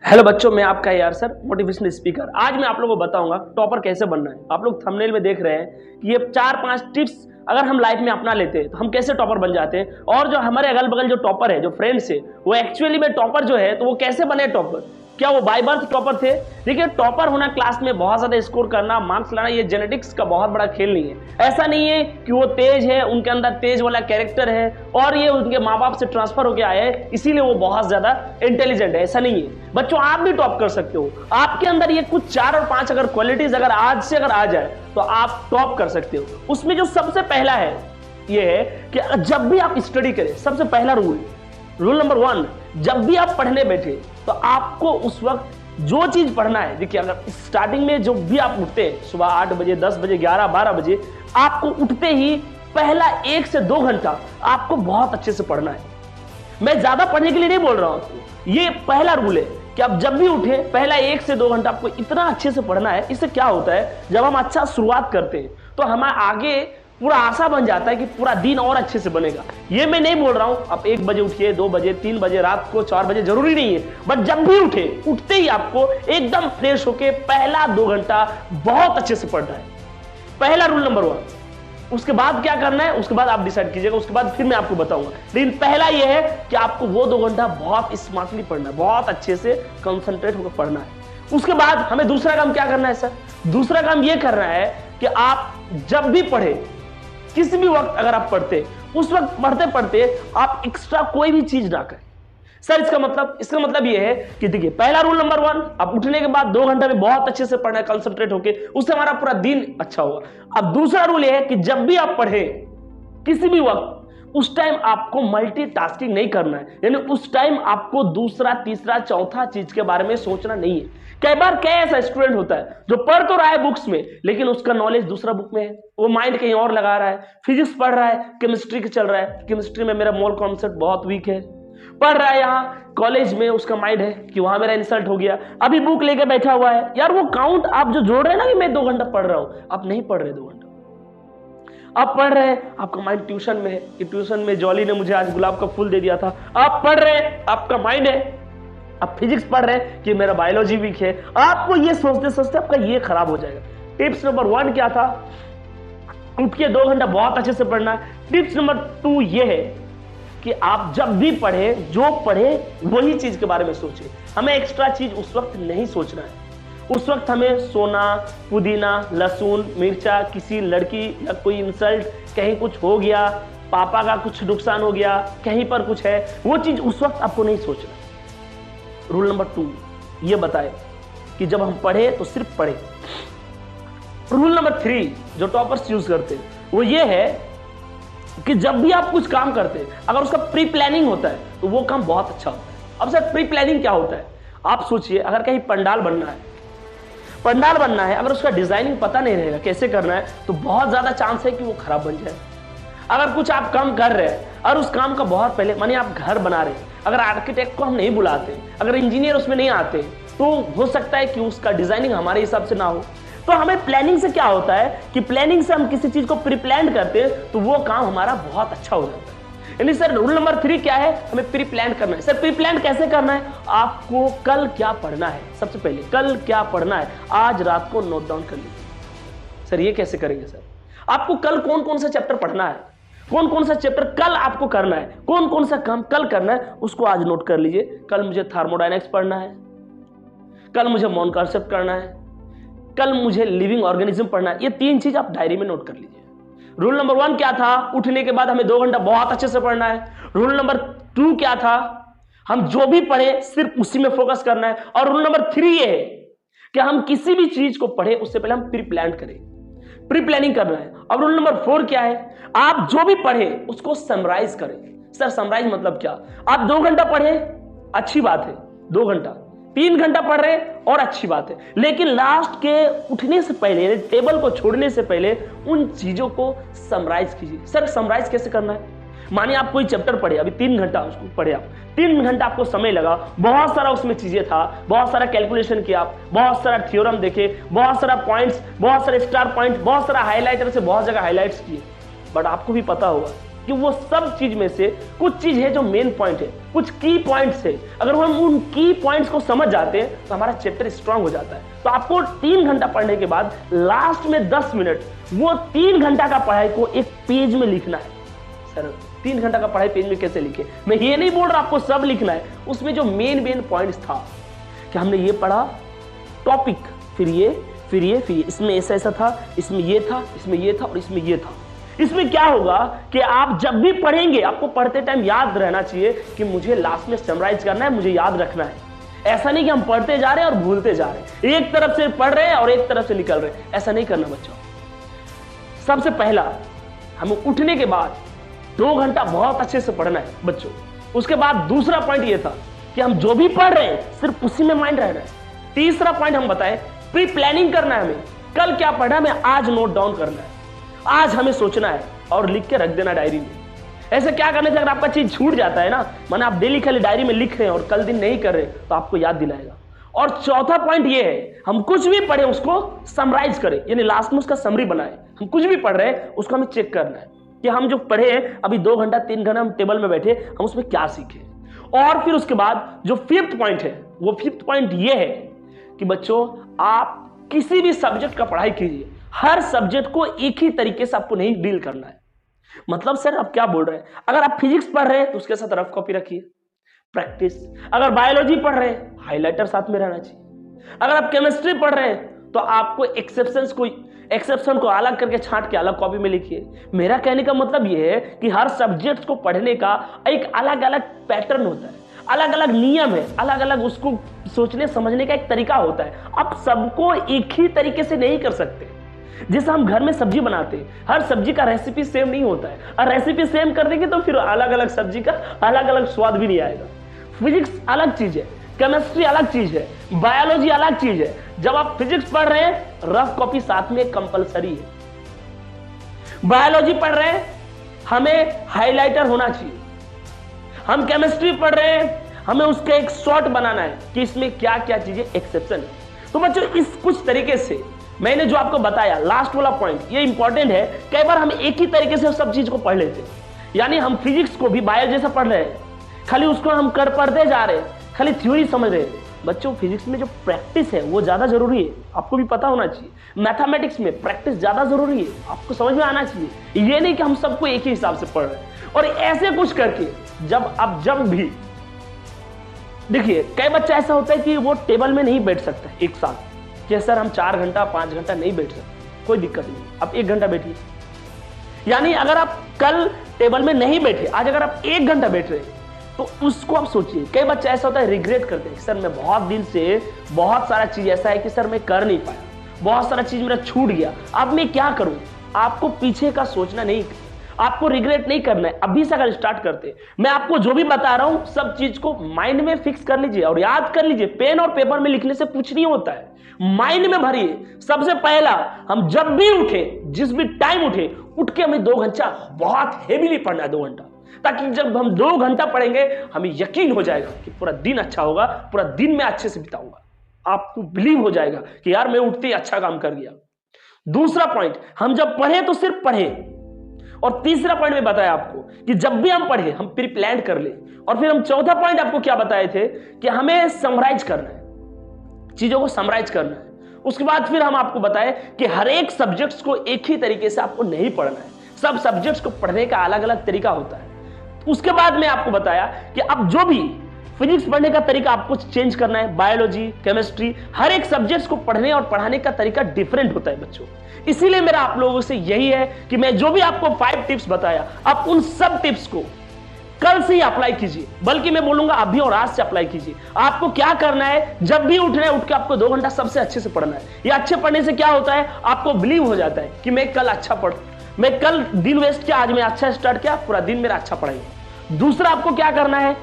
Hello बच्चों, मैं आपका यार सर मोटिवेशनल स्पीकर। आज मैं आप लोगों को बताऊंगा टॉपर कैसे बनना है। आप लोग थंबनेल में देख रहे हैं कि ये 4-5 टिप्स अगर हम लाइफ में अपना लेते हैं तो हम कैसे टॉपर बन जाते हैं। और जो हमारे अगल बगल जो टॉपर है, जो फ्रेंड्स है, वो एक्चुअली में टॉपर जो है तो वो कैसे बने टॉपर, क्या वो बाय बर्थ टॉपर थे। देखिए, टॉपर होना, क्लास में बहुत ज्यादा स्कोर करना, मार्क्स लाना, ये जेनेटिक्स का बहुत बड़ा खेल नहीं है। ऐसा नहीं है कि वो तेज है, उनके अंदर तेज वाला कैरेक्टर है और ये उनके माँ बाप से ट्रांसफर होकर आए हैं इसीलिए वो बहुत ज्यादा इंटेलिजेंट है। ऐसा नहीं है बच्चों, आप भी टॉप कर सकते हो। आपके अंदर ये कुछ 4 और 5 अगर क्वालिटीज अगर आज से अगर आ जाए तो आप टॉप कर सकते हो। उसमें जो सबसे पहला है ये है कि जब भी आप स्टडी करें, सबसे पहला रूल नंबर 1, जब भी आप पढ़ने बैठे तो आपको उस वक्त जो चीज पढ़ना है, देखिए अगर स्टार्टिंग में जो भी आप उठते हैं सुबह 8 बजे, 10 बजे, 11, 12 बजे, आपको उठते ही पहला 1 से 2 घंटा आपको बहुत अच्छे से पढ़ना है। मैं ज्यादा पढ़ने के लिए नहीं बोल रहा हूं, ये पहला रूल है कि आप जब भी उठे पहला 1 से 2 घंटा आपको इतना अच्छे से पढ़ना है। इससे क्या होता है, जब हम अच्छा शुरुआत करते हैं तो हमारे आगे पूरा आशा बन जाता है कि पूरा दिन और अच्छे से बनेगा। ये मैं नहीं बोल रहा हूं आप 1 बजे उठिए, 2 बजे, 3 बजे, रात को 4 बजे, जरूरी नहीं है, बट जब भी उठे, उठते ही आपको एकदम फ्रेश होके पहला 2 घंटा बहुत अच्छे से पढ़ना है। पहला रूल नंबर 1। उसके बाद क्या करना है उसके बाद आप डिसाइड कीजिएगा, उसके बाद फिर मैं आपको बताऊंगा। लेकिन पहला यह है कि आपको वो 2 घंटा बहुत स्मार्टली पढ़ना है, बहुत अच्छे से कंसंट्रेट होकर पढ़ना है। उसके बाद हमें दूसरा काम क्या करना है सर? दूसरा काम यह करना है कि आप जब भी पढ़े, किसी भी वक्त अगर आप पढ़ते, उस वक्त पढ़ते पढ़ते आप एक्स्ट्रा कोई भी चीज ना करें। सर इसका मतलब यह है कि देखिए, पहला रूल नंबर 1, आप उठने के बाद 2 घंटे में बहुत अच्छे से पढ़ना है, कंसंट्रेट होके, उससे हमारा पूरा दिन अच्छा होगा। अब दूसरा रूल यह है कि जब भी आप पढ़े किसी भी वक्त, उस टाइम आपको मल्टीटास्किंग नहीं करना है, यानी उस टाइम आपको दूसरा, तीसरा, चौथा चीज के बारे में सोचना नहीं है। कई बार क्या ऐसा स्टूडेंट होता है जो पढ़ तो रहा है बुक्स में, लेकिन उसका नॉलेज दूसरा बुक में है, वो माइंड कहीं और लगा रहा है। फिजिक्स पढ़ रहा है, केमिस्ट्री चल रहा है, केमिस्ट्री में मेरा मोल कॉन्सेप्ट बहुत वीक है। पढ़ रहा है यहाँ कॉलेज में, उसका माइंड है कि वहां मेरा इंसल्ट हो गया, अभी बुक लेके बैठा हुआ है। यार वो काउंट आप जो जोड़ रहे हैं ना कि मैं 2 घंटा पढ़ रहा हूं, आप नहीं पढ़ रहे 2 घंटा, आप पढ़ रहे हैं, आपका माइंड ट्यूशन में है कि ट्यूशन में जॉली ने मुझे आज गुलाब का फूल दे दिया था। आप पढ़ रहे हैं, आपका माइंड है। आप फिजिक्स पढ़ रहे हैं कि मेरा बायोलॉजी वीक है। आपको ये सोचते सोचते आपका ये खराब हो जाएगा। टिप्स नंबर 1 क्या था? उठ के 2 घंटा बहुत अच्छे से पढ़ना है। टिप्स नंबर 2 ये है कि आप जब भी पढ़े, जो पढ़े वही चीज के बारे में सोचे। हमें एक्स्ट्रा चीज उस वक्त नहीं सोचना है। उस वक्त हमें सोना, पुदीना, लहसुन, मिर्चा, किसी लड़की या कोई इंसल्ट, कहीं कुछ हो गया, पापा का कुछ नुकसान हो गया, कहीं पर कुछ है, वो चीज उस वक्त आपको नहीं सोचना। रूल नंबर 2 ये बताए कि जब हम पढ़े तो सिर्फ पढ़े। रूल नंबर 3 जो टॉपर्स यूज करते हैं वो ये है कि जब भी आप कुछ काम करते हैं, अगर उसका प्री प्लानिंग होता है तो वो काम बहुत अच्छा होता है। अब सर प्री प्लानिंग क्या होता है? आप सोचिए, अगर कहीं पंडाल बनना है, अगर उसका डिजाइनिंग पता नहीं रहेगा कैसे करना है, तो बहुत ज्यादा चांस है कि वो खराब बन जाए। अगर कुछ आप काम कर रहे हैं और उस काम का बहुत पहले, मानिए आप घर बना रहे हैं, अगर आर्किटेक्ट को हम नहीं बुलाते, अगर इंजीनियर उसमें नहीं आते, तो हो सकता है कि उसका डिजाइनिंग हमारे हिसाब से ना हो। तो हमें प्लानिंग से क्या होता है कि प्लानिंग से हम किसी चीज को प्री प्लान करते हैं तो वो काम हमारा बहुत अच्छा हो जाता है। यानी सर रूल नंबर 3 क्या है? हमें प्री प्लान करना है। सर प्री प्लान कैसे करना है? आपको कल क्या पढ़ना है, सबसे पहले कल क्या पढ़ना है, आज रात को नोट डाउन कर लीजिए। सर ये कैसे करेंगे सर? आपको कल कौन कौन सा चैप्टर पढ़ना है, कौन कौन सा चैप्टर कल आपको करना है, कौन कौन सा काम कल करना है, उसको आज नोट कर लीजिए। कल मुझे थर्मोडायनेमिक्स पढ़ना है, कल मुझे मोल कॉन्सेप्ट करना है, कल मुझे लिविंग ऑर्गेनिज्म पढ़ना है। ये 3 चीज आप डायरी में नोट कर लीजिए। रूल नंबर 1 क्या था? उठने के बाद हमें 2 घंटा बहुत अच्छे से पढ़ना है। रूल नंबर 2 क्या था? हम जो भी पढ़े सिर्फ उसी में फोकस करना है। और रूल नंबर 3 ये है कि हम किसी भी चीज को पढ़े उससे पहले हम प्री प्लान करें, प्री प्लानिंग करना है। और रूल नंबर 4 क्या है? आप जो भी पढ़े उसको समराइज करें। सर समराइज मतलब क्या? आप 2 घंटा पढ़े, अच्छी बात है, 2 घंटा, 3 घंटा पढ़ रहे और अच्छी बात है, लेकिन लास्ट के उठने से पहले, टेबल को छोड़ने से पहले उन चीजों को समराइज कीजिए। सर समराइज कैसे करना है? मानिए आप कोई चैप्टर पढ़े, अभी 3 घंटा उसको पढ़े, आप 3 घंटा आपको समय लगा, बहुत सारा उसमें चीजें था, बहुत सारा कैलकुलेशन किया, बहुत सारा थ्योरम देखे, बहुत सारा पॉइंट्स, बहुत सारे स्टार पॉइंट, बहुत सारा हाईलाइटर से बहुत जगह हाईलाइट्स किए, बट आपको भी पता होगा कि वो सब चीज में से कुछ चीज है जो मेन पॉइंट है, कुछ की पॉइंट्स है। अगर हम उन की पॉइंट्स को समझ जाते हैं तो हमारा चैप्टर स्ट्रांग हो जाता है। तो आपको 3 घंटा पढ़ने के बाद लास्ट में 10 मिनट वो 3 घंटा का पढ़ाई को एक पेज में लिखना है। सर 3 घंटा का पढ़ाई पेज में कैसे लिखे? मैं ये नहीं बोल रहा आपको सब लिखना है, उसमें जो मेन पॉइंट्स था कि हमने ये पढ़ा टॉपिक, फिर ये, इसमें ऐसा था, इसमें ये था, इसमें ये था और इसमें ये था। इसमें क्या होगा कि आप जब भी पढ़ेंगे आपको पढ़ते टाइम याद रहना चाहिए कि मुझे लास्ट में समराइज करना है, मुझे याद रखना है। ऐसा नहीं कि हम पढ़ते जा रहे हैं और भूलते जा रहे हैं, एक तरफ से पढ़ रहे हैं और एक तरफ से निकल रहे हैं, ऐसा नहीं करना बच्चों। सबसे पहला हमें उठने के बाद 2 घंटा बहुत अच्छे से पढ़ना है बच्चों। उसके बाद दूसरा पॉइंट ये था कि हम जो भी पढ़ रहे हैं सिर्फ उसी में माइंड रहना है। तीसरा पॉइंट हम बताएं, प्री प्लानिंग करना है। हमें कल क्या पढ़ा है हमें आज नोट डाउन करना है, आज हमें सोचना है और लिख के रख देना डायरी में। ऐसे क्या करने से अगर आपका चीज छूट जाता है ना, माने आप डेली खाली डायरी में लिख रहे हैं और कल दिन नहीं कर रहे तो आपको याद दिलाएगा। और चौथा पॉइंट ये है, हम कुछ भी पढ़े उसको समराइज करें, यानी लास्ट में उसका समरी बनाए। हम कुछ भी पढ़ रहे हैं उसको हमें चेक करना है कि हम जो पढ़े अभी 2 घंटा 3 घंटा हम टेबल में बैठे, हम उसमें क्या सीखे। और फिर उसके बाद जो 5th पॉइंट है, वो 5th पॉइंट ये है कि बच्चों आप किसी भी सब्जेक्ट का पढ़ाई कीजिए, हर सब्जेक्ट को एक ही तरीके से आपको नहीं डील करना है। मतलब सर आप क्या बोल रहे हैं? अगर आप फिजिक्स पढ़ रहे हैं तो उसके साथ रफ कॉपी रखिए, प्रैक्टिस। अगर बायोलॉजी पढ़ रहे हैं हाइलाइटर साथ में रहना चाहिए। अगर आप केमिस्ट्री पढ़ रहे हैं तो आपको एक्सेप्शन को अलग करके छांट के अलग कॉपी में लिखिए। मेरा कहने का मतलब यह है कि हर सब्जेक्ट को पढ़ने का एक अलग अलग पैटर्न होता है, अलग अलग नियम है, अलग अलग उसको सोचने समझने का एक तरीका होता है। आप सबको एक ही तरीके से नहीं कर सकते। जैसे हम घर में सब्जी बनाते हैं, हर सब्जी का रेसिपी सेम नहीं होता है, और रेसिपी सेम कर देंगे तो फिर अलग अलग सब्जी का अलग अलग स्वाद भी नहीं आएगा। फिजिक्स अलग चीज है, केमिस्ट्री अलग चीज है, बायोलॉजी अलग चीज है। जब आप फिजिक्स पढ़ रहे हैं रफ कॉपी साथ में कंपलसरी है। बायोलॉजी पढ़ रहे हैं हमें हाइलाइटर होना चाहिए। हम केमिस्ट्री पढ़ रहे हैं हमें उसका एक शॉर्ट बनाना है कि इसमें क्या क्या चीजें एक्सेप्शन है। तो बच्चों इस कुछ तरीके से मैंने जो आपको बताया लास्ट वाला पॉइंट ये इंपॉर्टेंट है। कई बार हम एक ही तरीके से सब चीज को पढ़ लेते हैं, यानी हम फिजिक्स को भी बायो जैसा पढ़ रहे हैं, खाली उसको हम पढ़ते जा रहे हैं, खाली थ्योरी समझ रहे हैं। बच्चों फिजिक्स में जो प्रैक्टिस है वो ज्यादा जरूरी है, आपको भी पता होना चाहिए। मैथमेटिक्स में प्रैक्टिस ज्यादा जरूरी है, आपको समझ में आना चाहिए। ये नहीं कि हम सबको एक ही हिसाब से पढ़ रहे हैं। और ऐसे कुछ करके जब भी देखिए, कई बच्चा ऐसा होता है कि वो टेबल में नहीं बैठ सकता एक साथ, कि सर हम 4 घंटा 5 घंटा नहीं बैठ सकते, कोई दिक्कत नहीं, आप 1 घंटा बैठिए। यानी अगर आप कल टेबल में नहीं बैठे, आज अगर आप 1 घंटा बैठ रहे तो उसको आप सोचिए। कई बच्चा ऐसा होता है रिग्रेट करते हैं, सर मैं बहुत दिन से बहुत सारा चीज ऐसा है कि सर मैं कर नहीं पाया, बहुत सारा चीज मेरा छूट गया, अब मैं क्या करूं। आपको पीछे का सोचना नहीं, आपको रिग्रेट नहीं करना है, अभी से अगर स्टार्ट करते। मैं आपको जो भी बता रहा हूं सब चीज को माइंड में फिक्स कर लीजिए और याद कर लीजिए। पेन और पेपर में लिखने से कुछ नहीं होता है, माइंड में भरिए। सबसे पहला हम जब भी उठे, जिस भी टाइम उठे, उठ के हमें 2 घंटा बहुत हेवीली पढ़ना है, 2 घंटा, ताकि जब हम 2 घंटा पढ़ेंगे हमें यकीन हो जाएगा कि पूरा दिन अच्छा होगा, पूरा दिन मैं अच्छे से बिताऊंगा। आपको बिलीव हो जाएगा कि यार मैं उठते ही अच्छा काम कर गया। दूसरा पॉइंट, हम जब पढ़े तो सिर्फ पढ़े। और तीसरा पॉइंट में बताया आपको कि जब भी हम पढ़े हम प्री प्लान कर ले। और फिर हम चौथा पॉइंट आपको क्या बताए थे कि हमें समराइज करना है, चीजों को समराइज करना है। उसके बाद फिर हम आपको बताए कि हर एक सब्जेक्ट्स को एक ही तरीके से आपको नहीं पढ़ना है, सब सब्जेक्ट्स को पढ़ने का अलग अलग तरीका होता है। उसके बाद में आपको बताया कि अब जो भी फिजिक्स पढ़ने का तरीका आपको चेंज करना है, बायोलॉजी, केमिस्ट्री, हर एक सब्जेक्ट्स को पढ़ने और पढ़ाने का तरीका डिफरेंट होता है बच्चों। इसीलिए मेरा आप लोगों से यही है कि मैं जो भी आपको 5 टिप्स बताया, आप उन सब टिप्स को कल से ही अप्लाई कीजिए, बल्कि मैं बोलूंगा अभी और आज से अप्लाई कीजिए। आपको क्या करना है, जब भी उठना है उठ के आपको 2 घंटा सबसे अच्छे से पढ़ना है। ये अच्छे पढ़ने से क्या होता है, आपको बिलीव हो जाता है कि मैं कल अच्छा पढ़, मैं कल दिन वेस्ट किया, आज मैं अच्छा स्टार्ट किया, पूरा दिन मेरा अच्छा पढ़ेगा। दूसरा आपको क्या करना है,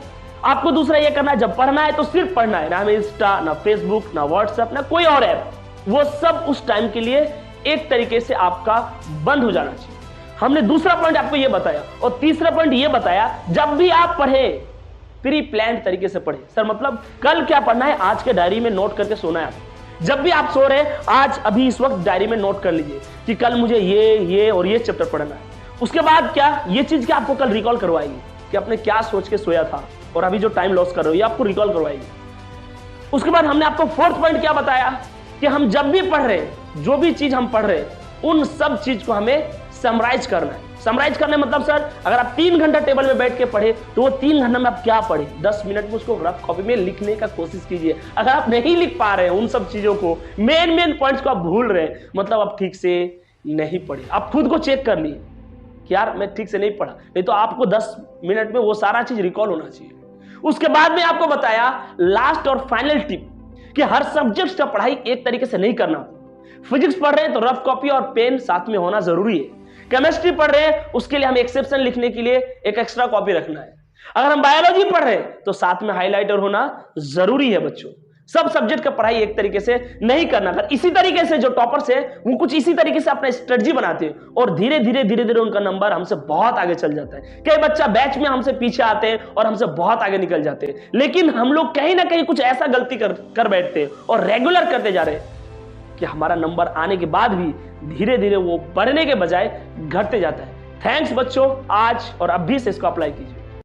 आपको दूसरा ये करना है, जब पढ़ना है तो सिर्फ पढ़ना है, ना हमें इंस्टा, ना फेसबुक, ना व्हाट्सएप, ना कोई और ऐप, वो सब उस टाइम के लिए एक तरीके से आपका बंद हो जाना चाहिए। हमने दूसरा पॉइंट आपको ये बताया। और तीसरा पॉइंट ये बताया, जब भी आप पढ़े प्री प्लान तरीके से पढ़े। सर मतलब कल क्या पढ़ना है, आज के डायरी में नोट करके सोना है आपको। जब भी आप सो रहे हैं, आज अभी इस वक्त डायरी में नोट कर लीजिए कि कल मुझे ये और ये चैप्टर पढ़ना है। उसके बाद क्या ये चीज क्या आपको कल रिकॉल करवाएगी कि आपने क्या सोच के सोया था और अभी जो टाइम लॉस कर रहे हो ये आपको रिकॉल करवाएगी। उसके बाद हमने आपको फोर्थ पॉइंट क्या बताया कि हम जब भी पढ़ रहे हैं, जो भी चीज हम पढ़ रहे हैं, उन सब चीज को हमें समराइज करना है। समराइज करने मतलब सर, अगर आप 3 घंटा टेबल में बैठ के पढ़े तो वो 3 घंटे में आप क्या पढ़े, 10 मिनट में उसको रफ कॉपी में लिखने का कोशिश कीजिए। अगर आप नहीं लिख पा रहे हैं उन सब चीजों को, मेन पॉइंट्स को आप भूल रहे हैं, मतलब आप ठीक से नहीं पढ़े। आप खुद को चेक कर लिए कि यार मैं ठीक से नहीं पढ़ा, नहीं तो आपको 10 मिनट में वो सारा चीज रिकॉल होना चाहिए। उसके बाद में आपको बताया लास्ट और फाइनल टिप कि हर सब्जेक्ट का पढ़ाई एक तरीके से नहीं करना। फिजिक्स पढ़ रहे हैं तो रफ कॉपी और पेन साथ में होना जरूरी है। केमिस्ट्री पढ़ रहे हैं उसके लिए हम एक्सेप्शन लिखने के लिए एक एक्स्ट्रा कॉपी रखना है। अगर हम बायोलॉजी पढ़ रहे हैं तो साथ में हाइलाइटर होना जरूरी है। बच्चों, सब सब्जेक्ट का पढ़ाई एक तरीके से नहीं करना। अगर इसी तरीके से जो टॉपर्स है वो कुछ इसी तरीके से अपना स्ट्रेटजी बनाते हैं और धीरे धीरे उनका नंबर हमसे बहुत आगे चल जाता है। कई बच्चा बैच में हमसे पीछे आते हैं और हमसे बहुत आगे निकल जाते हैं, लेकिन हम लोग कहीं ना कहीं कुछ ऐसा गलती कर बैठते हैं और रेगुलर करते जा रहे हैं कि हमारा नंबर आने के बाद भी धीरे धीरे वो बढ़ने के बजाय घटते जाता है। थैंक्स बच्चों, आज और अब भी से इसको अप्लाई कीजिए।